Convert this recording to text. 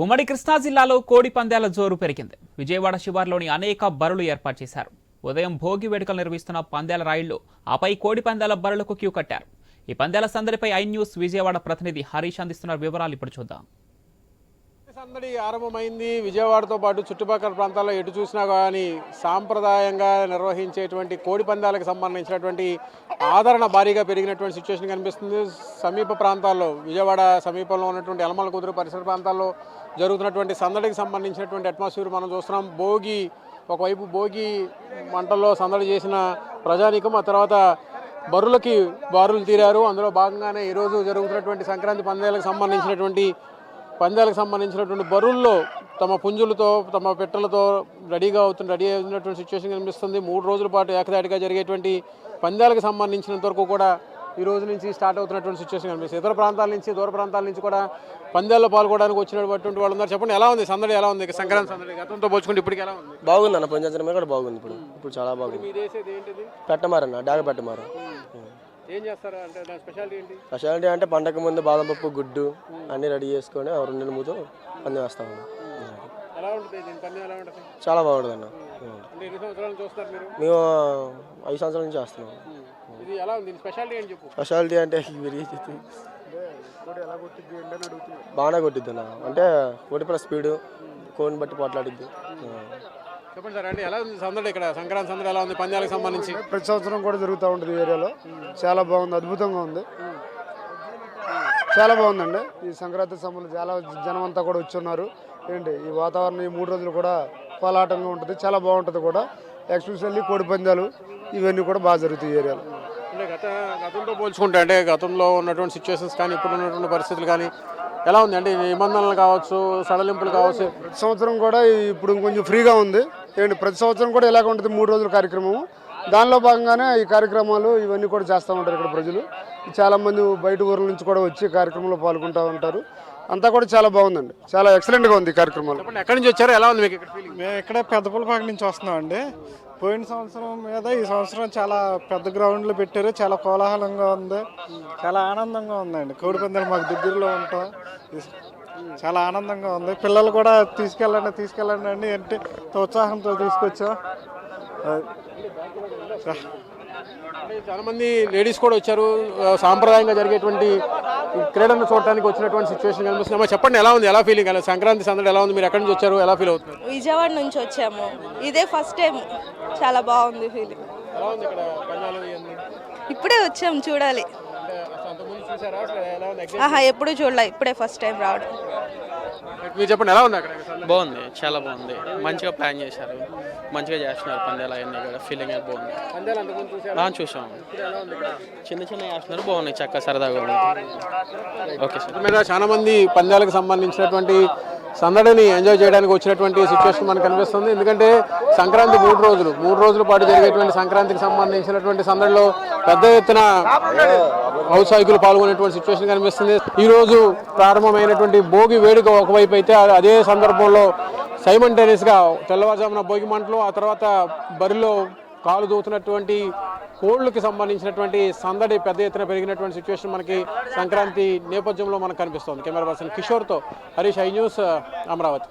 ఉమ్మడి కృష్ణా జిల్లాలో కోడి పందాల జోరు పెరిగింది. విజయవాడ శివార్లోని అనేక బరులు ఏర్పాటు చేశారు. ఉదయం భోగి వేడుకలు నిర్వహిస్తున్న పందాల రాయిళ్లు ఆపై కోడి పందాల బరులకు క్యూ కట్టారు. ఈ పందాల సందడిపై ఐ న్యూస్ విజయవాడ ప్రతినిధి హరీష్ అందిస్తున్న వివరాలు ఇప్పుడు చూద్దాం. సందడి ఆరంభమైంది. విజయవాడతో పాటు చుట్టుపక్కల ప్రాంతాల్లో ఎటు చూసినా కానీ సాంప్రదాయంగా నిర్వహించేటువంటి కోడి పందాలకు సంబంధించినటువంటి ఆదరణ భారీగా పెరిగినటువంటి సిచ్యువేషన్ కనిపిస్తుంది. సమీప ప్రాంతాల్లో విజయవాడ సమీపంలో ఉన్నటువంటి యలమల కుదురు పరిసర ప్రాంతాల్లో జరుగుతున్నటువంటి సందడికి సంబంధించినటువంటి అట్మాస్ఫియర్ మనం చూస్తున్నాం. ఒకవైపు భోగి మంటల్లో సందడి చేసిన ప్రజానీకం, ఆ తర్వాత బరులకి బారులు తీరారు. అందులో భాగంగానే ఈరోజు జరుగుతున్నటువంటి సంక్రాంతి పందాలకు సంబంధించినటువంటి బరుల్లో తమ పుంజులతో తమ పెట్టలతో రెడీ అయినటువంటి సిచ్యువేషన్ కనిపిస్తుంది. 3 రోజుల పాటు ఏకదాటిగా జరిగేటువంటి పందాలకు సంబంధించినంత వరకు కూడా ఈ రోజు నుంచి స్టార్ట్ అవుతున్నటువంటి సిచ్యువేషన్ కనిపిస్తుంది. ఇతర ప్రాంతాల నుంచి, దూర ప్రాంతాల నుంచి కూడా పందాల్లో పాల్గొనడానికి వచ్చినటువంటి వాళ్ళు ఉన్నారు. చెప్పండి, ఎలా ఉంది సందడి? ఎలా ఉంది సంక్రాంతి సందడి గతంతో పోల్చుకుంటే ఇప్పటికి ఎలా ఉంది? బాగుంది అన్న, పంచాయతీ కూడా బాగుంది. ఇప్పుడు చాలా బాగుంది. పెట్టమారన్న, డాగ పెట్టమారు. ఏం చేస్తారా అంటే స్పెషాలిటీ ఏంటి? స్పెషాలిటీ అంటే పండగ ముందు బాదం పప్పు, గుడ్డు అన్ని రెడీ చేసుకొని 2 నెలల ముందు పందెం వేస్తాము. చాలా బాగుంటుంది అన్న. మేము 5 సంవత్సరాల నుంచి చేస్తున్నాం. స్పెషాలిటీ అంటే బాగానే కొట్టిద్ది అన్న. అంటే కోటి ప్లస్ స్పీడు, కోడిని బట్టి పోట్లాడిద్ది. చెప్పండి సార్, అంటే ఎలా ఉంది సందడి ఇక్కడ? సంక్రాంతి సందడి ఎలా ఉంది పందాలకు సంబంధించి? ప్రతి సంవత్సరం కూడా జరుగుతూ ఉంటుంది ఈ ఏరియాలో. చాలా బాగుంది, అద్భుతంగా ఉంది, చాలా బాగుందండి. ఈ సంక్రాంతి సమయంలో చాలా జనం అంతా కూడా వచ్చున్నారు. ఏంటి ఈ వాతావరణం ఈ 3 రోజులు కూడా కోలాటంగా ఉంటుంది, చాలా బాగుంటుంది కూడా. ఎక్స్పెషల్లీ కోడి పందాలు ఇవన్నీ కూడా బాగా జరుగుతాయి ఈ ఏరియాలో. అంటే గతంతో పోల్చుకుంటే, అంటే గతంలో ఉన్నటువంటి సిచ్యువేషన్స్ కానీ ఇప్పుడు ఉన్నటువంటి పరిస్థితులు కానీ ఎలా ఉంది? అంటే నిబంధనలు కావచ్చు, సడలింపులు కావచ్చు. ప్రతి సంవత్సరం కూడా ఇప్పుడు కొంచెం ఫ్రీగా ఉంది. ఏంటి ప్రతి సంవత్సరం కూడా ఇలాగ ఉంటుంది 3 రోజుల కార్యక్రమం. దానిలో భాగంగానే ఈ కార్యక్రమాలు ఇవన్నీ కూడా చేస్తూ ఉంటారు ఇక్కడ ప్రజలు. చాలామంది బయట ఊర్ల నుంచి కూడా వచ్చి కార్యక్రమంలో పాల్గొంటూ ఉంటారు. అంతా కూడా చాలా బాగుందండి, చాలా ఎక్సలెంట్గా ఉంది ఈ కార్యక్రమాలు. ఎక్కడి నుంచి వచ్చారు? ఎలా ఉంది మీకు? మేము ఇక్కడ పెద్దపులపాక నుంచి వస్తున్నాం అండి. పోయిన సంవత్సరం మీద ఈ సంవత్సరం చాలా పెద్ద గ్రౌండ్లో పెట్టారు. చాలా కోలాహలంగా ఉంది, చాలా ఆనందంగా ఉందండి. కోడి పందాలు మాకు దగ్గరలో ఉంటాం, చాలా ఆనందంగా ఉంది. పిల్లలు కూడా తీసుకెళ్ళండి అండి అంటే ఉత్సాహంతో తీసుకొచ్చాం. చాలా మంది లేడీస్ కూడా వచ్చారు. సాంప్రదాయంగా జరిగేటువంటి క్రీడను చూడటానికి వచ్చినటువంటి సిచ్యువేషన్ కనిపిస్తుంది. చెప్పండి, ఎలా ఉంది? ఎలా ఫీలింగ్? సంక్రాంతి సందడి ఎలా ఉంది? మీరు ఎక్కడి నుంచి వచ్చారు? ఎలా ఫీల్ అవుతున్నారు? విజయవాడ నుంచి వచ్చాము. ఇదే ఫస్ట్ టైం, చాలా బాగుంది ఫీలింగ్. ఎలా ఉంది ఇక్కడ పందాలు? ఇప్పుడే వచ్చాము, చూడాలి. ఎప్పుడు చూడలే, ఇప్పుడే ఫస్ట్ టైం రావడం. మీరు చెప్పండి, ఎలా ఉంది అక్కడ? బాగుంది, చాలా బాగుంది. మంచిగా ప్లాన్ చేశారు, మంచిగా చేస్తున్నారు పందాలు అవన్నీ కూడా. ఫీలింగ్ అయితే బాగుంది. చూసాం, చిన్న చేస్తున్నారు, బాగున్నాయి, చక్కగా సరదాగా ఉంది. Okay sir. మీద చాలా మంది పందాలకు సంబంధించినటువంటి సందడిని ఎంజాయ్ చేయడానికి వచ్చినటువంటి సిచ్యువేషన్ మనకు కనిపిస్తుంది. ఎందుకంటే సంక్రాంతి 3 రోజుల పాటు జరిగేటువంటి సంక్రాంతికి సంబంధించినటువంటి సందడిలో పెద్ద ఎత్తున ఔత్సాహికులు పాల్గొనేటువంటి సిచ్యువేషన్ కనిపిస్తుంది. ఈరోజు ప్రారంభమైనటువంటి భోగి వేడుక ఒకవైపు అయితే, అదే సందర్భంలో సైమల్టేనియస్గా తెల్లవారుజామున భోగి మంటలు, ఆ తర్వాత బరిలో కాలు దూతున్నటువంటి కోళ్లకి సంబంధించినటువంటి సందడి పెద్ద ఎత్తున పెరిగినటువంటి సిచ్యువేషన్ మనకి సంక్రాంతి నేపథ్యంలో మనకు కనిపిస్తుంది. కెమెరా పర్సన్ కిషోర్తో హరీష్, ఐ న్యూస్, అమరావతి.